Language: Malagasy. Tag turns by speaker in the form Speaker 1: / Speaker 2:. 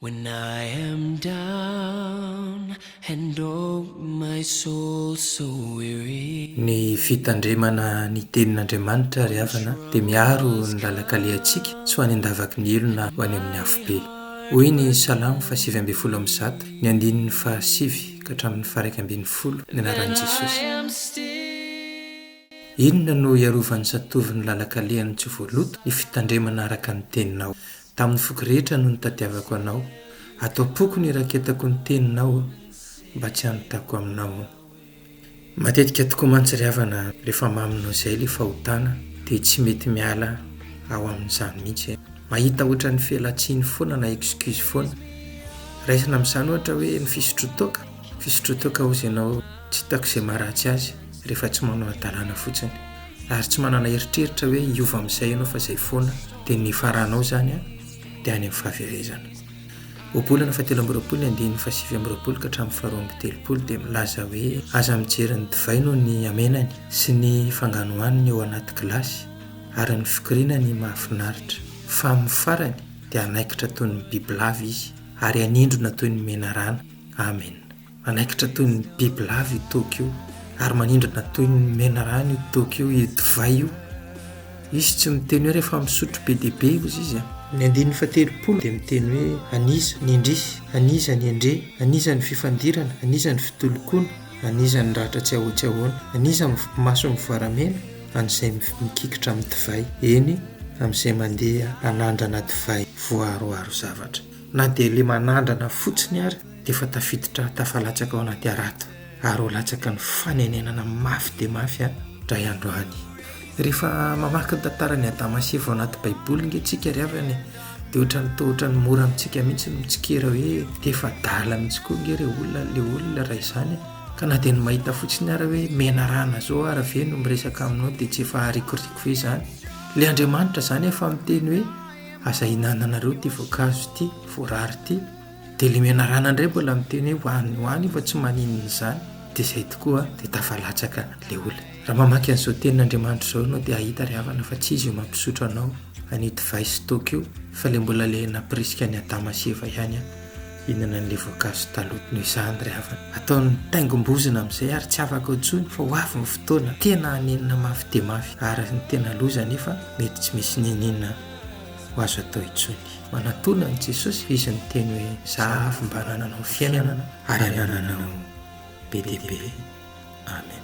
Speaker 1: When I am down and oh my soul so weary.
Speaker 2: Ny fitandremana ny tenin'Andriamanitra ry havana dia miaro ny lalakalehantsika tsy ho any andavaky ny elona ho any amin'ny hafobe. Hoy ny Salamo 7:1 ny andininy 7 ka hatramin'ny 1:10 ny anaran'i Jesosy. Inona no iarovany satovy ny lalakalehany tsy voaloto ny fitandremana araka ny teninao. Tamin'ny foko rehetra no nitadiavako anao, atao-poko ny raketako ny teninao mba tsy hanontako aminao. Matetika tokoa mantsy ry havana rehefa maminao izay ilay fahotana dia tsy mety miala ao amin'izany mihitsy. Mahita ohatra ny fialatsiny foana na excuse foana. Raisina amin'izany ohatra hoe ny fisotrotoka hozy ianao tsy hitako izay maharatsy azy rehefa tsy manao adalana fotsiny, ary tsy manana eritreritra hoe hiova amin'izay ianao fa izay foana dia ny faranao zany dia any amin'ny fahaverezana. Obolana 7:7 ka hatramin'ny 2:30 dia milaza hoe aza mijery ny divay noho ny amenany sy ny fanganohaniny eo anaty gilasy, ary ny fikirinany mahafinaritra. Fa amin'ny farany dia anaikitra toy ny bibilava izy, ary anindrona toy ny menarana. Amen. Anaikitra toy ny bibilava io toka io, ary manindrona toy ny menarana io toka io, io divay io. Izy tsy miteny hoe rehefa misotro be dia be izy. Ny andininy 30 dia miteny hoe aniza ny indrisy, aniza ny endre, aniza ny fifandirana, aniza ny fitolokona, aniza ny rahatra tsy ahotsy ahoana, aniza ny maso mivoaramena, an'izay mikikitra amin'ny divay, eny amin'izay mandeha anandrana divay voaroaro zavatra. Na dia le manandrana fotsiny ary dia efa tafiditra tafalatsaka ao anaty arato, ary ho latsaka ny fanenenana mafy dia mafy dray andro any. Rehefa mamaky ny tantaran'ny Adama sy Eva ao anaty baiboly nge ry havana dia ohatra ny mora amintsika mihitsy mitsikera hoe dia efa dala mihitsy koa nge le olona raha izany, ka na dia ny mahita fotsiny ary hoe menarana zao ary ve no miresaka aminao dia tsy efa rikoriko ve izany. Le Andriamanitra zany efa miteny hoe aza hinananareo ty voankazo ty, voarary ty, dia le menarana indray mbola miteny hoe hoany fa tsy maninona izany. Dia izay tokoa dia tafalatsaka le olona. Raha mamaky an'izao tenin'Andriamanitra izao ianao dia ahita ry havana fa tsy izy io mampisotro anao any divay sy toka io, fa le mbola le napirisika ny Adama sy Eva ihany inana n'le voankazo taloha. Noho izany ry havana ataony taingom-bozina amin'izay ary tsy afaka intsony fa ho avy ny fotoana tena hanenina mafy dia mafy, ary ny tena loza nefa mety tsy misy ninina ho azo atao intsony. Manatona ny Jesosy izy ny teny hoe zahavy mba hananao fiainana ary hananao be dia be. Amen.